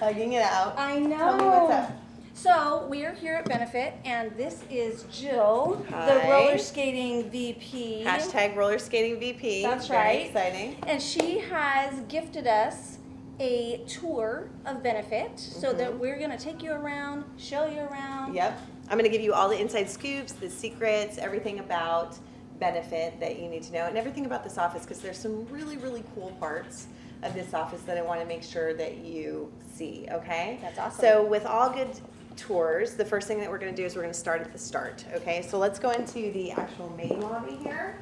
hugging it out. I know. Tell me what's up. So we're here at Benefit, and this is Jill, Hi. the roller skating VP. Hashtag roller skating VP. That's Very right. exciting. And she has gifted us a tour of Benefit so that we're going to take you around, show you around. Yep. I'm going to give you all the inside scoops, the secrets, everything about Benefit that you need to know, and everything about this office, because there's some really, really cool parts of this office that I want to make sure that you see, okay? That's awesome. So with all good tours, the first thing that we're going to do is we're going to start at the start, okay? So let's go into the actual main lobby here.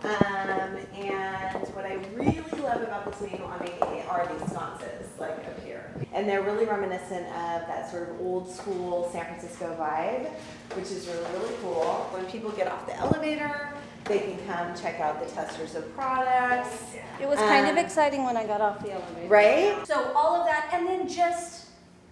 And what I really love about this main lobby are these sconces, like up here. And they're really reminiscent of that sort of old school San Francisco vibe, which is really, really cool. When people get off the elevator, they can come check out the testers of products. It was kind of exciting when I got off the elevator. Right? So all of that, and then just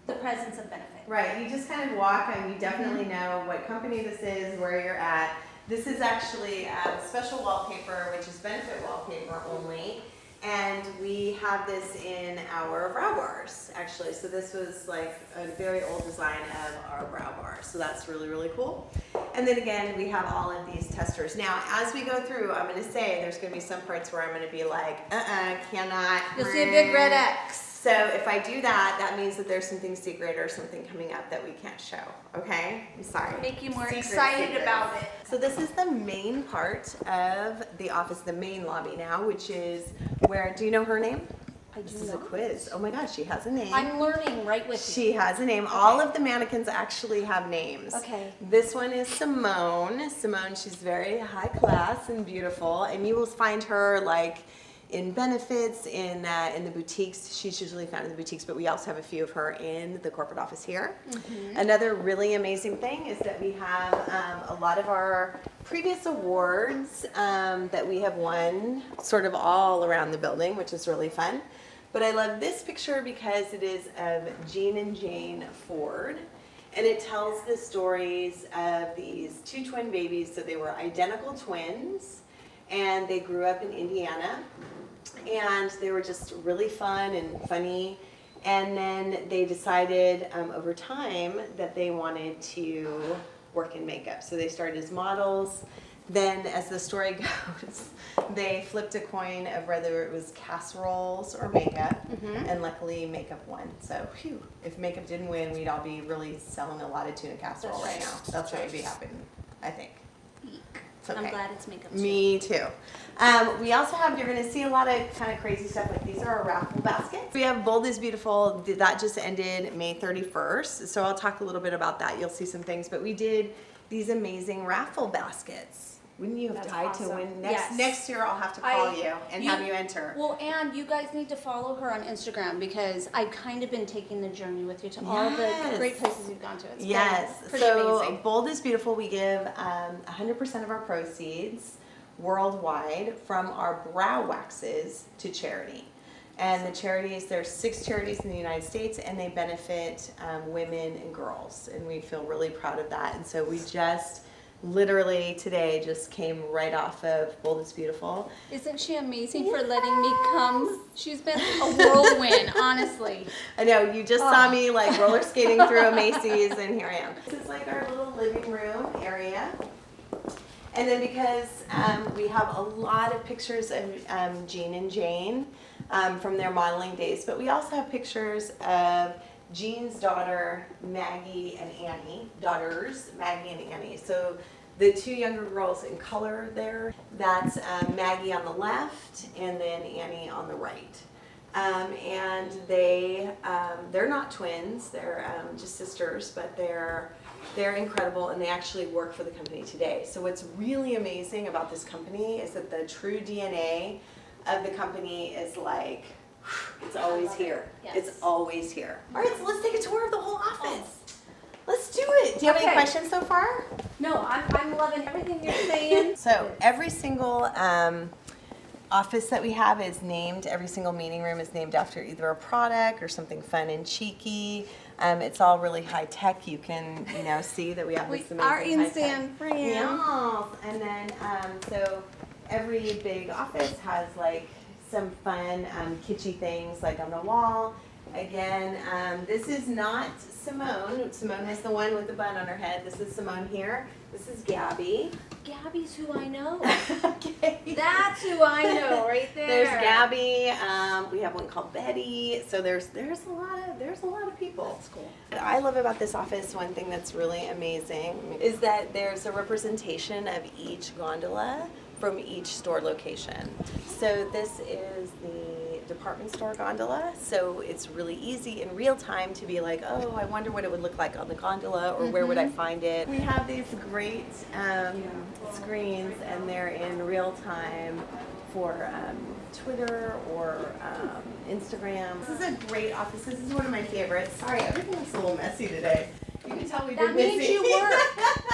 the presence of Benefit. Right, you just kind of walk and you definitely know what company this is, where you're at. This is actually special wallpaper, which is Benefit wallpaper only. And we have this in our brow bars, actually. So this was like a very old design of our brow bars. So that's really, really cool. And then again, we have all of these testers. Now, as we go through, I'm going to say there's going to be some parts where I'm going to be like, cannot. You'll see a big red X. So if I do that, that means that there's something secret or something coming up that we can't show, okay? I'm sorry. Make you more Secret, excited secret. about it. So this is the main part of the office, the main lobby now, which is where, do you know her name? I do This is a not. quiz. Oh my gosh, she has a name. I'm learning right with you. She has a name. Okay. All of the mannequins actually have names. Okay. This one is Simone. Simone, she's very high class and beautiful, and you will find her like in Benefits, in the boutiques. She's usually found in the boutiques, but we also have a few of her in the corporate office here. Another really amazing thing is that we have a lot of our previous awards that we have won sort of all around the building, which is really fun. But I love this picture because it is of Jean and Jane Ford. And it tells the stories of these two twin babies. So they were identical twins, and they grew up in Indiana. And they were just really fun and funny. And then they decided over time that they wanted to work in makeup. So they started as models. Then, as the story goes, they flipped a coin of whether it was casseroles or makeup, and luckily makeup won. So, phew, if makeup didn't win, we'd all be really selling a lot of tuna casserole right now. That's what would be happening, I think. It's okay. I'm glad it's makeup. Me too. We also have, you're going to see a lot of kind of crazy stuff, like these are our raffle baskets. We have Bold is Beautiful. That just ended May 31st. So I'll talk a little bit about that. You'll see some things. But we did these amazing raffle baskets. Wouldn't you have That's died awesome. to win? Yes. Next year I'll have to call you and have you enter. Well, and you guys need to follow her on Instagram because I've kind of been taking the journey with you to all the great places you've gone to. It's been pretty amazing. Bold is Beautiful, we give 100% of our proceeds worldwide from our brow waxes to charity. And the charities, there's 6 charities in the United States, and they benefit women and girls. And we feel really proud of that. And so we just literally today just came right off of Bold is Beautiful. Isn't she amazing for letting me come? She's been a whirlwind, honestly. I know, you just saw me like roller skating through a Macy's, and here I am. This is like our little living room area. And then because we have a lot of pictures of Jean and Jane from their modeling days, but we also have pictures of Jean's daughter, Maggie and Annie, daughters, Maggie and Annie. So the 2 younger girls in color there, that's Maggie on the left and then Annie on the right. And they're not twins, they're just sisters, but they're incredible, and they actually work for the company today. So what's really amazing about this company is that the true DNA of the company is like, it's always here. Yes. It's always here. All right, so let's take a tour of the whole office. Let's do it. Do you have any questions so far? No, I'm loving everything you're saying. So every single office that we have is named, every single meeting room is named after either a product or something fun and cheeky. It's all really high tech. You can, see that we have this amazing are in high-tech. San Fran. Yeah. And then, so every big office has like some fun kitschy things like on the wall. Again, this is not Simone. Simone was the one with the bun on her head. This is Simone here. This is Gabby. Gabby's who I know. Okay. That's who I know right there. There's Gabby. We have one called Betty. So there's a lot of people. That's cool. What I love about this office, one thing that's really amazing, is that there's a representation of each gondola from each store location. So this is the department store gondola, so it's really easy in real time to be like, oh, I wonder what it would look like on the gondola, or where would I find it. We have these great screens, and they're in real time for Twitter or Instagram. This is a great office. This is one of my favorites. Sorry, everything looks a little messy today. You can tell we've been busy. That means you work.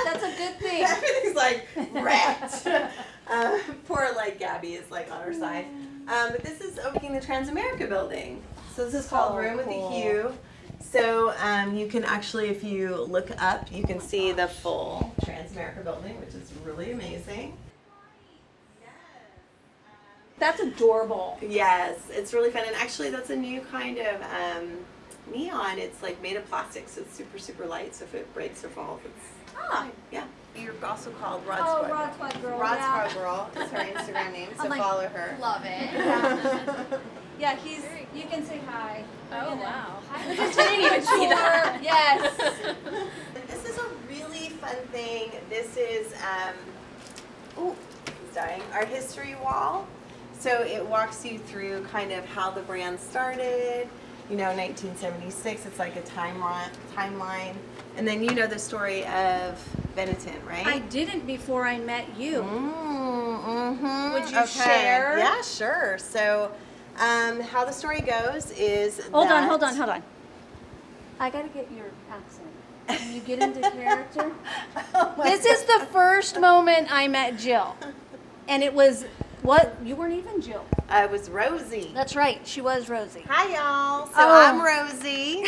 That's a good thing. Everything's like wrecked. Poor like Gabby is like on her side. But this is overlooking the Transamerica building. So this is called Room with a Hue. So you can actually, if you look up, you can see the full Transamerica building, which is really amazing. That's adorable. Yes, it's really fun. And actually that's a new kind of neon. It's like made of plastic, so it's super, super light. So if it breaks or falls, it's fine. Yeah. You're also called Rod Squad. Rod Squad Girl. Rod yeah. Squad Girl is her Instagram name, so like, follow her. Love it. Yeah, you can say hi. Oh, wow. I didn't even see that. Yes. This is a really fun thing. This is, he's dying, our history wall. So it walks you through kind of how the brand started, 1976, it's like a timeline. And then you know the story of Benetton, right? I didn't before I met you. Would you Okay. share? Yeah, sure. So how the story goes is Hold on. I gotta get your accent. Can you get into character? This is the first moment I met Jill. And it was, you weren't even Jill. I was Rosie. That's right, she was Rosie. Hi, y'all. So Oh. I'm Rosie.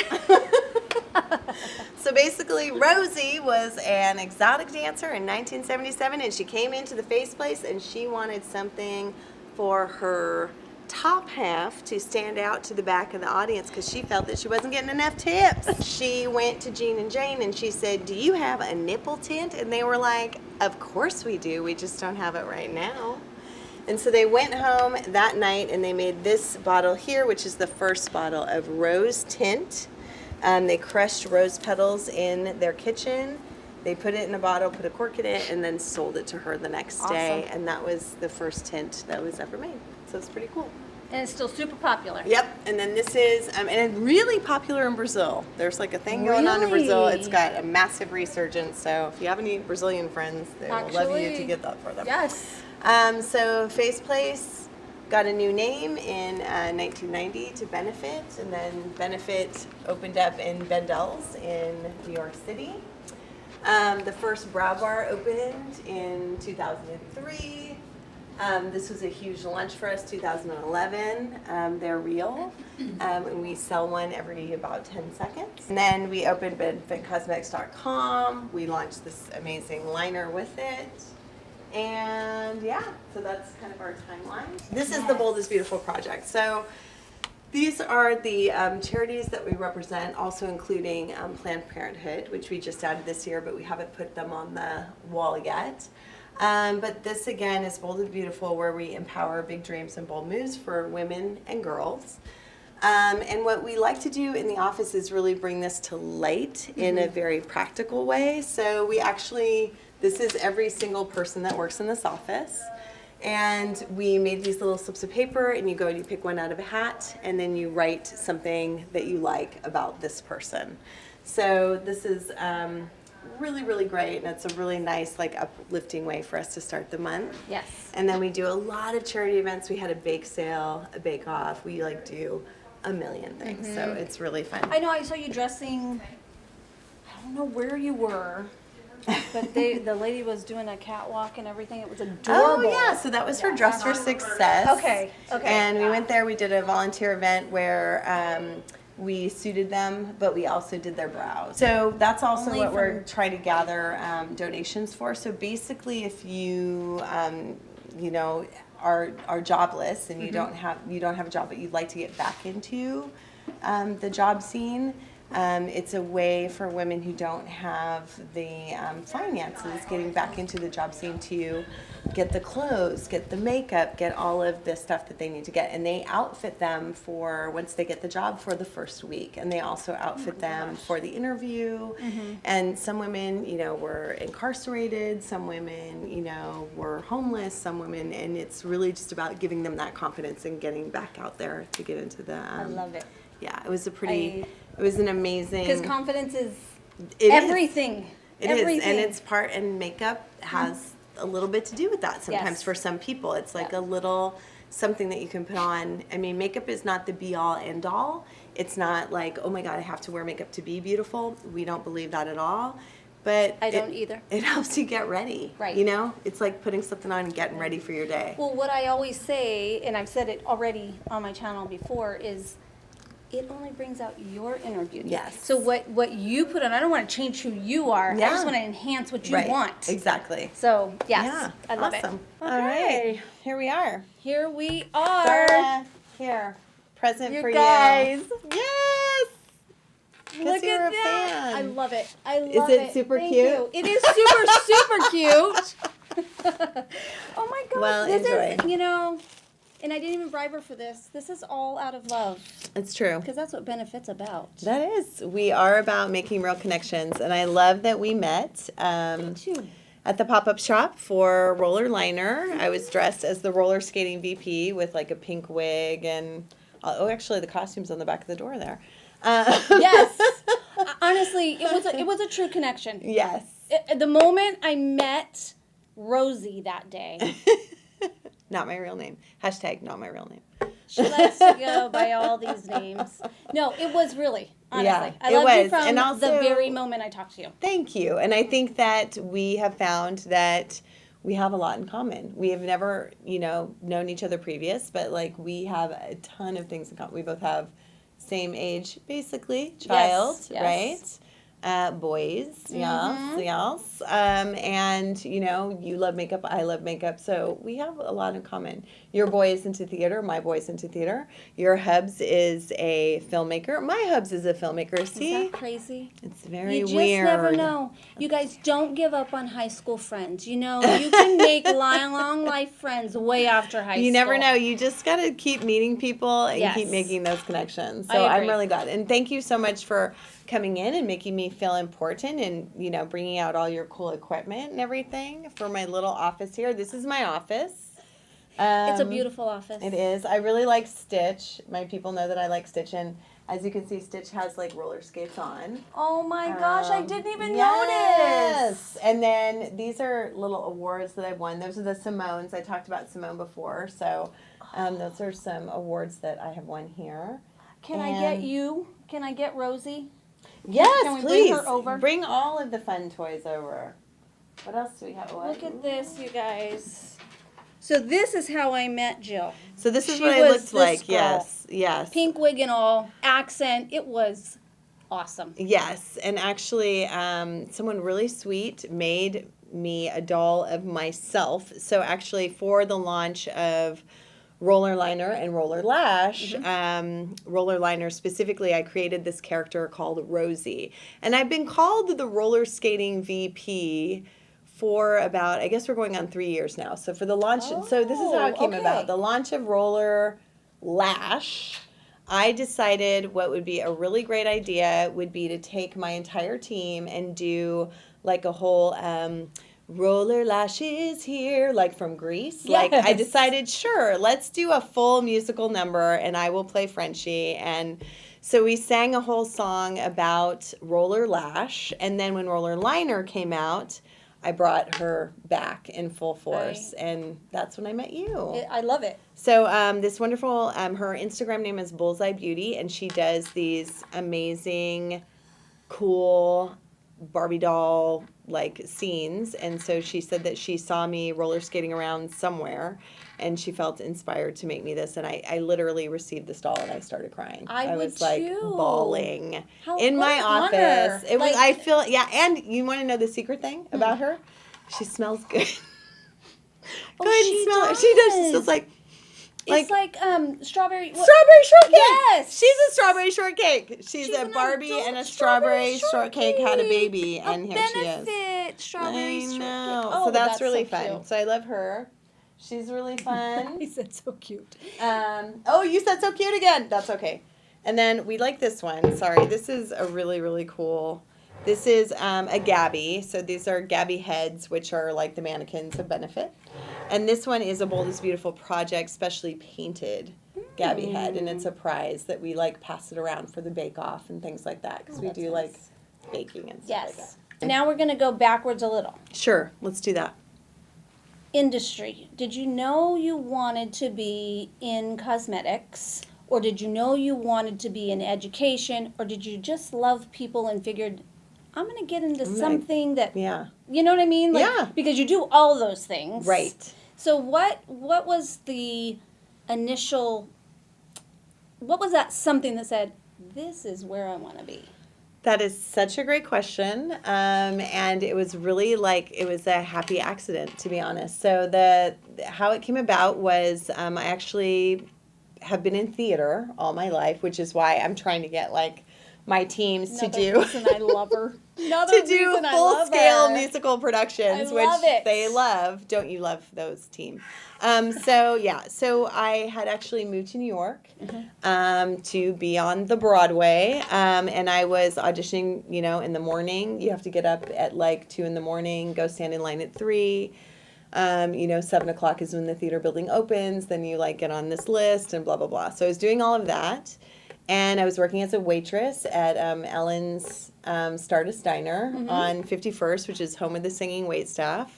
So basically, Rosie was an exotic dancer in 1977, and she came into the Face Place, and she wanted something for her top half to stand out to the back of the audience because she felt that she wasn't getting enough tips. She went to Jean and Jane, and she said, do you have a nipple tint? And they were like, of course we do. We just don't have it right now. And so they went home that night and they made this bottle here, which is the first bottle of rose tint. They crushed rose petals in their kitchen. They put it in a bottle, put a cork in it, and then sold it to her the next day. And that was the first tint that was ever made. So it's pretty cool. And it's still super popular. Yep. And then this is, and it's really popular in Brazil. There's like a thing going on in Brazil. Really? It's got a massive resurgence. So if you have any Brazilian friends, they will love you to get that for them. Yes. So Face Place got a new name in 1990 to Benefit, and then Benefit opened up in Bendel's in New York City. The first Brow Bar opened in 2003. This was a huge launch for us, 2011. They're real, and we sell one every about 10 seconds. And then we opened benefitcosmetics.com. We launched this amazing liner with it. And yeah, so that's kind of our timeline. This is the Boldest Beautiful project. So these are the charities that we represent, also including Planned Parenthood, which we just added this year, but we haven't put them on the wall yet. But this again is Bold and Beautiful, where we empower big dreams and bold moves for women and girls. And what we like to do in the office is really bring this to light in a very practical way. So we actually, this is every single person that works in this office. And we made these little slips of paper, and you go and you pick one out of a hat, and then you write something that you like about this person. So this is really, really great, and it's a really nice, like, uplifting way for us to start the month. Yes. And then we do a lot of charity events. We had a bake sale, a bake off. We like do a million things, so it's really fun. I know I saw you dressing, I don't know where you were, but the lady was doing a catwalk and everything. It was adorable. Oh yeah, so that was for Dress for Success. Okay. And we went there, we did a volunteer event where we suited them, but we also did their brows. So that's also Only what we're trying to gather donations for. So basically, if you are jobless and you don't have a job, but you'd like to get back into the job scene. It's a way for women who don't have the finances getting back into the job scene to get the clothes, get the makeup, get all of the stuff that they need to get. And they outfit them for once they get the job for the first week. And they also outfit them for the interview. And some women, were incarcerated. Some women, were homeless. Some women, and it's really just about giving them that confidence and getting back out there to get into the. I love it. Yeah, it was it was an amazing. Because confidence is It everything. It is, and it's part, and makeup has a little bit to do with that sometimes. Yes. For some people. It's like a little something that you can put on. I mean, makeup is not the be all end all. It's not like, oh my God, I have to wear makeup to be beautiful. We don't believe that at all. But I don't either. It helps you get ready. Right. It's like putting something on and getting ready for your day. Well, what I always say, and I've said it already on my channel before, is it only brings out your inner beauty. Yes. So what you put on, I don't want to change who you are. I just want to enhance what you want. Exactly. So, yes, Yeah, I love awesome. it. All right, here we are. Here we are. Darla, here, present You for guys. you. Yes. Look you're at a that. fan. I love it. I love it it. super Thank cute? You. It is super, super cute. Oh my God. Well, this enjoy. is, and I didn't even bribe her for this. This is all out of love. It's true. Because that's what Benefit's about. That is. We are about making real connections, and I love that we met at the pop-up shop for Roller Liner. I was dressed as the roller skating VP with like a pink wig and actually the costume's on the back of the door there. Yes. Honestly, it was a true connection. Yes. The moment I met Rosie that day. Not my real name. Hashtag not my real name. She likes to go by all these names. No, it was really, honestly. Yeah, I it loved you was. from And also- the very moment I talked to you. Thank you. And I think that we have found that we have a lot in common. We have never, known each other previous, but like we have a ton of things in common. We both have same age, basically, child, Yes. right? Boys, yes. And, you love makeup, I love makeup, so we have a lot in common. Your boy is into theater, my boy's into theater. Your hubs is a filmmaker. My hubs is a filmmaker. See? Is that crazy? It's very You just weird. never know. You guys don't give up on high school friends. You can make long life friends way after high school. You never know. You just got to keep meeting people and Yes. keep making those connections. So I I'm agree. really glad. And thank you so much for coming in and making me feel important and, bringing out all your cool equipment and everything for my little office here. This is my office. It's a beautiful office. It is. I really like Stitch. My people know that I like Stitch. And as you can see, Stitch has like roller skates on. Oh my gosh, I didn't even notice. Yes. And then these are little awards that I've won. Those are the Simones. I talked about Simone before. So those are some awards that I have won here. Can I get Rosie? Yes, Can we please. bring her over? Bring all of the fun toys over. What else do we have? Look at this, you guys. So this is how I met Jill. So this is She what I was looked this like. girl. Yes, yes. Pink wig and all, accent. It was awesome. Yes, and actually, someone really sweet made me a doll of myself. So actually, for the launch of Roller Liner and Roller Lash, Roller Liner specifically, I created this character called Rosie. And I've been called the roller skating VP for about, I guess we're going on 3 years now. So for the launch, so this is how it came about. The launch of Roller Lash, I decided what would be a really great idea would be to take my entire team and do like a whole Roller Lashes here, like from Greece. Yes. Like I decided, sure, let's do a full musical number and I will play Frenchie. And so we sang a whole song about Roller Lash. And then when Roller Liner came out, I brought her back in full force. And that's when I met you. I love it. So this wonderful, her Instagram name is Bullseye Beauty, and she does these amazing, cool Barbie doll like scenes. And so she said that she saw me roller skating around somewhere, and she felt inspired to make me this. And I literally received this doll, and I started crying. I would was like too. bawling How- in what my an office. honor. It was. Like- I feel And you want to know the secret thing about her? She smells good. Go ahead and smell her. She does. She smells like It's like strawberry. Strawberry shortcake. Yes. She's a strawberry shortcake. She's a an Barbie adult and a strawberry shortcake had a shortcake. baby, and here she is. Benefit strawberry I shortcake. know. Oh, So that's really so fun. cute. So I love her. She's really fun. He said so cute. Oh, you said so cute again. That's okay. And then we like this one. Sorry, this is a really, really cool. This is a Gabby. So these are Gabby heads, which are like the mannequins of Benefit. And this one is a Bold is Beautiful project, specially painted Gabby head. And it's a prize that we like pass it around for the bake-off and things like that. Because we do like baking and stuff like that. Now we're going to go backwards a little. Sure, let's do that. Industry. Did you know you wanted to be in cosmetics? Or did you know you wanted to be in education? Or did you just love people and figured, I'm going to get into something that, Yeah. you know what I mean? Like, Yeah. Because you do all those things. Right. So what was the initial, what was that something that said, this is where I want to be? That is such a great question, and it was really it was a happy accident, to be honest. So how it came about was I actually have been in theater all my life, which is why I'm trying to get my teams to do reason I love her. to do full scale musical productions, I which love it. they love. Don't you love those team? So I had actually moved to New York to be on the Broadway, and I was auditioning, in the morning. You have to get up at 2 a.m, go stand in line at 3. 7 o'clock is when the theater building opens. Then you get on this list and blah, blah, blah. So I was doing all of that. And I was working as a waitress at Ellen's Stardust Diner on 51st, which is home of the singing waitstaff.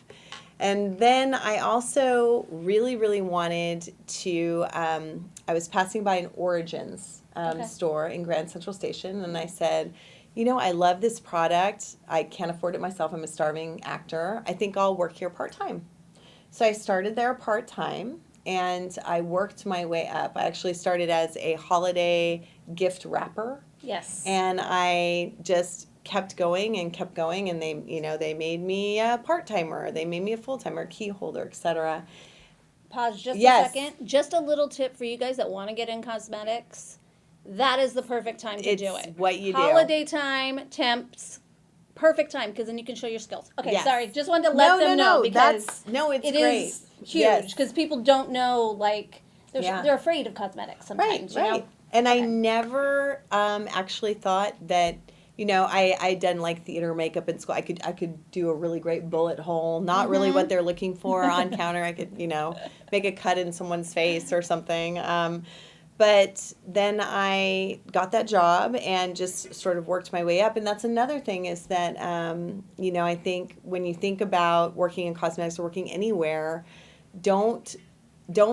And then I also really, really wanted to, I was passing by an Origins store in Grand Central Station, and I said, I love this product. I can't afford it myself. I'm a starving actor. I think I'll work here part-time. So I started there part-time. And I worked my way up. I actually started as a holiday gift wrapper. Yes. And I just kept going, and they made me a part-timer, they made me a full-timer, key holder, etc. Pause just a second. Just a little tip for you guys that want to get in cosmetics. That is the perfect time to do it. It's what you do. Holiday time, temps, perfect time, because then you can show your skills. Okay, Yes. sorry. Just wanted to let them know because it's great. is huge because people don't know, they're afraid of cosmetics sometimes. Right. You know? And I never actually thought that, I'd done theater makeup in school. I could do a really great bullet hole, not really what they're looking for on counter. I could, make a cut in someone's face or something. But then I got that job and just sort of worked my way up. And that's another thing is that, I think when you think about working in cosmetics or working anywhere, don't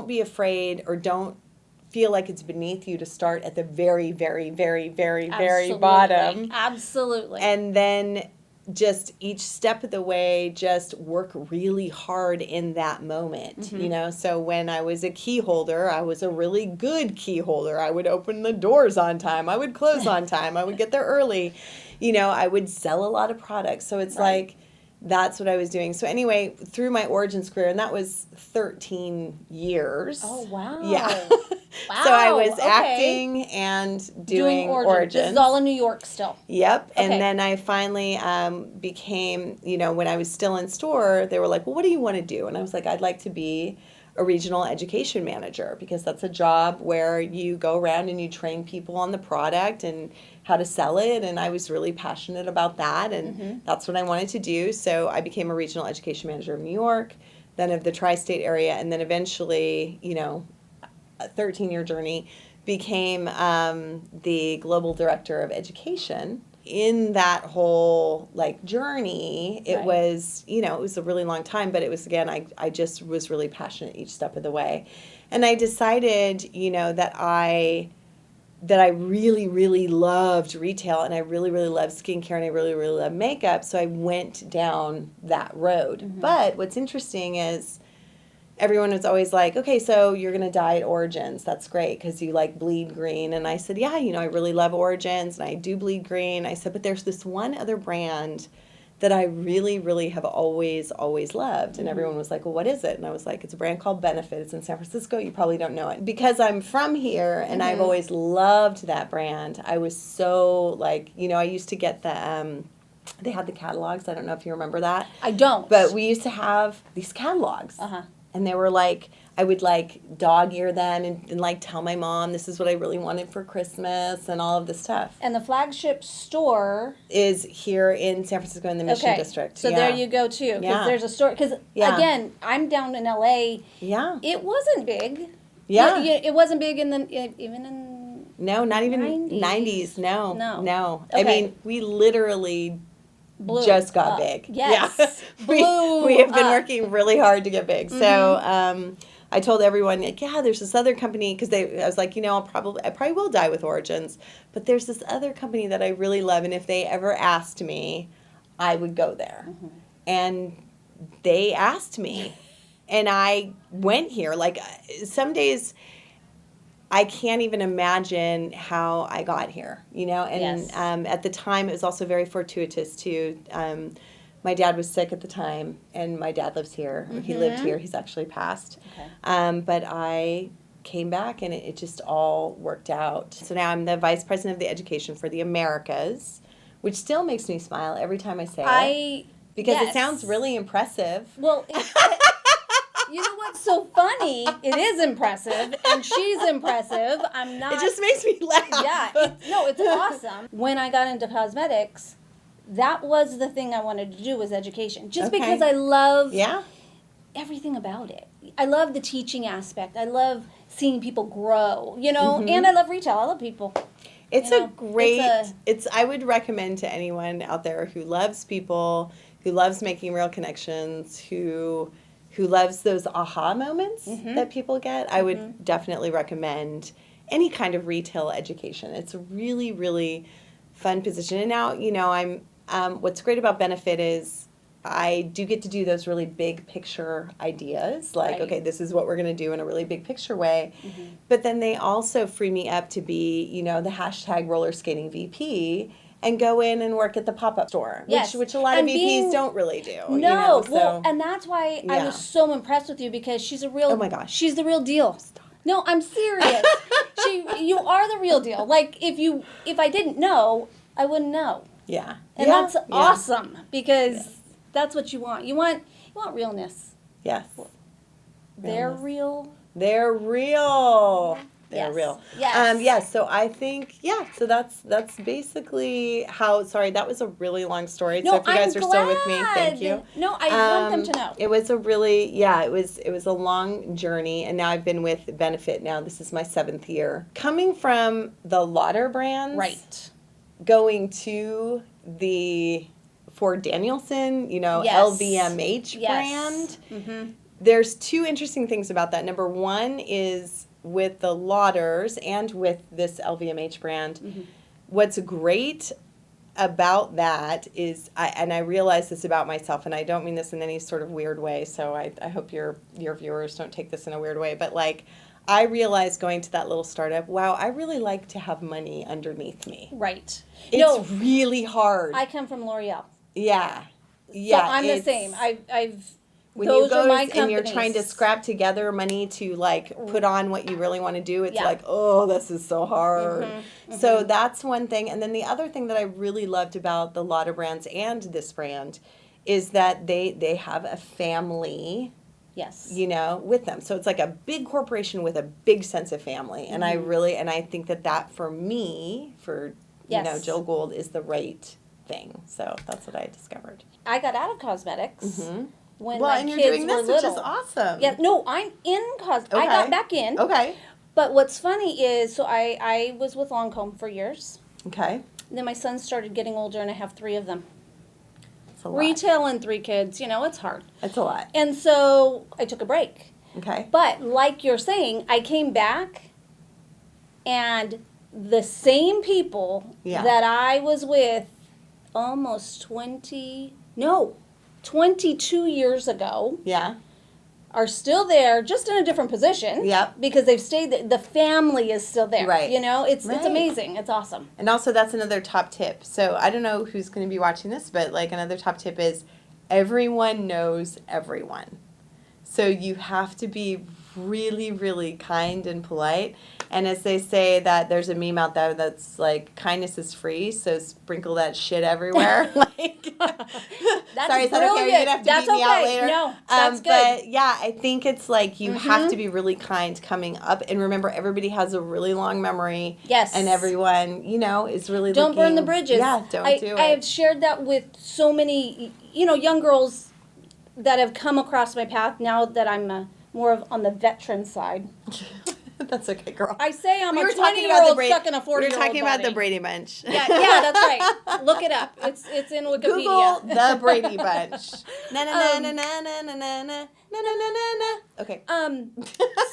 be afraid or don't feel like it's beneath you to start at the very, very, very, very, very bottom. Absolutely. And then just each step of the way, just work really hard in that moment, So when I was a key holder, I was a really good key holder. I would open the doors on time. I would close on time. I would get there early. I would sell a lot of products. So it's that's what I was doing. So anyway, through my Origins career, and that was 13 years. Oh, wow. Yeah. Wow. So I was acting and doing Origins. This is all in New York still. Yep. And then I finally became, when I was still in store, they were like, well, what do you want to do? And I was like, I'd like to be a regional education manager because that's a job where you go around and you train people on the product and how to sell it. And I was really passionate about that. And that's what I wanted to do. So I became a regional education manager of New York, then of the tri-state area. And then eventually, a 13-year journey, became the global director of education. In that whole journey, it was, it was a really long time, but it was, again, I just was really passionate each step of the way. And I decided, that I really, really loved retail and I really, really loved skincare and I really, really loved makeup. So I went down that road. But what's interesting is everyone was always like, okay, so you're going to dye at Origins. That's great because you bleed green. And I said, yeah, I really love Origins and I do bleed green. I said, but there's this one other brand that I really, really have always, always loved. And everyone was like, well, what is it? And I was like, it's a brand called Benefit. It's in San Francisco. You probably don't know it. Because I'm from here and I've always loved that brand, I was so like, you know, I used to get the, they had the catalogs. I don't know if you remember that. I don't. But we used to have these catalogs. And they were like, I would like dog ear them and like tell my mom this is what I really wanted for Christmas and all of this stuff. And the flagship store is here in San Francisco in the Mission District. So there you go too. Because there's a store. Because again, I'm down in LA. Yeah. It wasn't big. Yeah. It wasn't big in the even in. No, not even 90s. No. Okay. I mean, we literally just got big. Yes. Yeah. we have been working really hard to get big. So I told everyone, like, yeah, there's this other company, because I was like, you know, I probably will die with Origins, but there's this other company that I really love, and if they ever asked me, I would go there. And they asked me, and I went here. Like, some days I can't even imagine how I got here, you know? And at the time, it was also very fortuitous, too. My dad was sick at the time, and my dad lives here. He lived here. He's actually passed. But I came back, and it just all worked out. So now I'm the vice president of the education for the Americas, which still makes me smile every time I say it. Because it sounds really impressive. Well, you know what's so funny? It is impressive, and she's impressive. I'm not. It just makes me laugh. Yeah. It's awesome. When I got into cosmetics, that was the thing I wanted to do, was education. Just because I love everything about it. I love the teaching aspect. I love seeing people grow, you know, and I love retail. I love people. It's a great, I would recommend to anyone out there who loves people, who loves making real connections, who loves those aha moments that people get. I would definitely recommend any kind of retail education. It's a really, really fun position. And now, you know, what's great about Benefit is I do get to do those really big picture ideas, like, okay, this is what we're going to do in a really big picture way. But then they also free me up to be, you know, the hashtag roller skating VP and go in and work at the pop-up store, which a lot of VPs don't really do. No, you know, well, and that's why I was so impressed with you, because she's a real, oh my gosh, she's the real deal. No, I'm serious. You are the real deal. Like, if I didn't know, I wouldn't know. Yeah. And that's awesome, because that's what you want. You want realness. Yes. They're real. They're real. They're real. Yes. So I think, so that's basically how, sorry, that was a really long story. No, so if you guys are still with me, thank you. No, I want them to know. It was a really, it was a long journey, and now I've been with Benefit now. This is my 7th year. Coming from the Lauder brands. Right. Going to the Ford Danielson, you know, LVMH brand. There's 2 interesting things about that. Number 1 is with the Lauders and with this LVMH brand. What's great about that is, I realize this about myself, and I don't mean this in any sort of weird way, so I hope your viewers don't take this in a weird way, but like, I realized going to that little startup, wow, I really like to have money underneath me. Right. It's really hard. I come from L'Oreal. Yeah. So I'm the same. I've when those you go are my and you're trying to scrap together money to like put on what you really want to do, it's like, oh, this is so hard. So that's one thing. And then the other thing that I really loved about the Lauder brands and this brand is that they have a family, you know, with them. So it's like a big corporation with a big sense of family. And I think that for me, for you know, Jill Gould, is the right thing. So that's what I discovered. I got out of cosmetics when well, my and kids you're doing were this, little. which is awesome. Yeah, no, I'm in cosmetics. I got back in. Okay. But what's funny is, so I was with Lancome for years. Okay. And then my sons started getting older, and I have 3 of them. That's a lot. Retail and 3 kids, you know, it's hard. That's a lot. And so I took a break. Okay. But like you're saying, I came back, and the same people that I was with almost 22 years ago are still there, just in a different position. Yep. Because they've stayed. The family is still there. Right. You know, it's Right. amazing. It's awesome. And also, that's another top tip. So I don't know who's going to be watching this, but like another top tip is everyone knows everyone. So you have to be really, really kind and polite. And as they say that there's a meme out there that's like, kindness is free, so sprinkle that shit everywhere. Like, That's sorry, is that okay? You're brilliant. going to have to That's beat me out okay. later. No, that's good. But yeah, I think it's like you have to be really kind coming up. And remember, everybody has a really long memory. Yes. And everyone, you know, is really Don't burn the looking- bridges. Yeah, don't do it. I have shared that with so many, young girls that have come across my path now that I'm more of on the veteran side. That's okay, girl. I say I'm We a were talking 20-year-old Brady- stuck in a 40-year-old We were talking about the body. Brady Bunch. Yeah, that's right. Look it up. It's in Wikipedia. Google the Brady Bunch. Na na na na na na na na na na na na. Okay.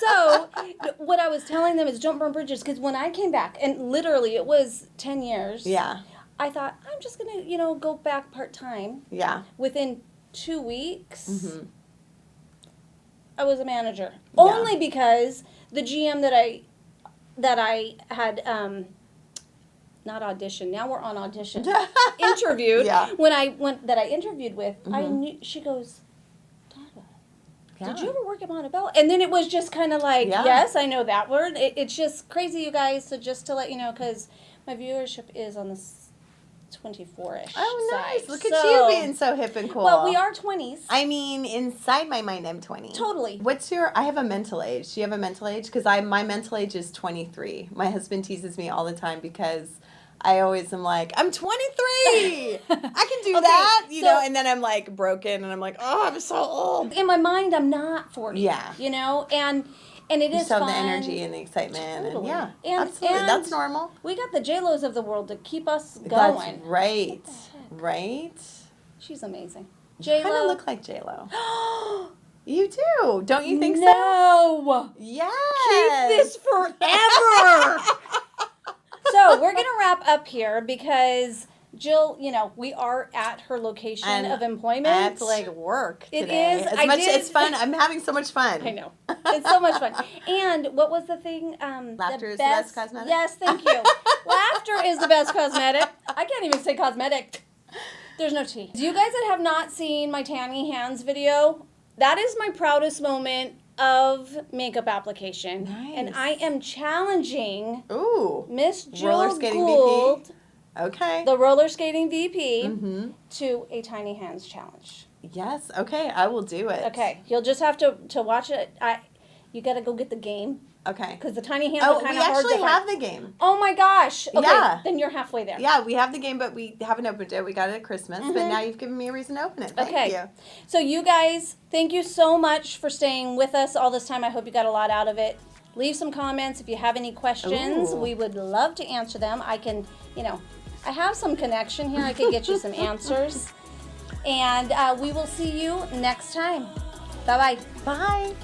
So what I was telling them is don't burn bridges, because when I came back, and literally it was 10 years. Yeah. I thought I'm just gonna go back part-time. Yeah. Within 2 weeks, Mhm. I was a manager. Yeah. Only because the GM that I had not auditioned. Now we're on audition. Interviewed. Yeah. When I interviewed with, I Mhm. knew. She goes, Darla, Yeah. did you ever work at Montebello? And then it was just kind of like, Yeah. yes, I know that word. It's just crazy, you guys. So just to let you know, because my viewership is on the 24-ish Oh, nice. side. Look at So- you being so hip and cool. Well, we are 20s. I mean, inside my mind, I'm 20. Totally. I have a mental age. Do you have a mental age? Because my mental age is 23. My husband teases me all the time because I always am like, I'm 23. I can do Okay, that, so- and then I'm like broken and I'm like, oh, I'm so old. In my mind, I'm not 40. Yeah. And it You is still have fun. the energy and the excitement. Totally. And yeah, And- absolutely. and That's normal. We got the J-Los of the world to keep us going. That's right. Right? She's amazing. You J-Lo. kind of look like J-Lo. You do. Don't you think so? No. Yes. Keep this forever. So we're going to wrap up here because Jill, we are at her location And of employment. That's like work It today. is. It's fun. I'm having so much fun. I know. It's so much fun. And what was the thing? Laughter is the best cosmetic? Yes, thank you. Laughter is the best cosmetic. I can't even say cosmetic. There's no T. You guys that have not seen my Tanny Hands video, that is my proudest moment of makeup application. Nice. And I am challenging Ooh. Miss Jill Roller skating Gould, Okay. the roller skating VP, Mm-hmm. to a Tiny Hands challenge. Yes. Okay. I will do it. Okay, you'll just have to watch it. You got to go get the game Okay. because the tiny hands Oh, are kind we of hard to actually find. have the game. Oh my gosh! Okay, Yeah. then you're halfway there. Yeah, we have the game, but we haven't opened it. We got it at Christmas, but Mhm. now you've given me a reason to open it. Thank Okay. you. So you guys, thank you so much for staying with us all this time. I hope you got a lot out of it. Leave some comments if you have any questions. Ooh. We would love to answer them. I can, I have some connection here. I could get you some answers. And we will see you next time. Bye-bye. Bye.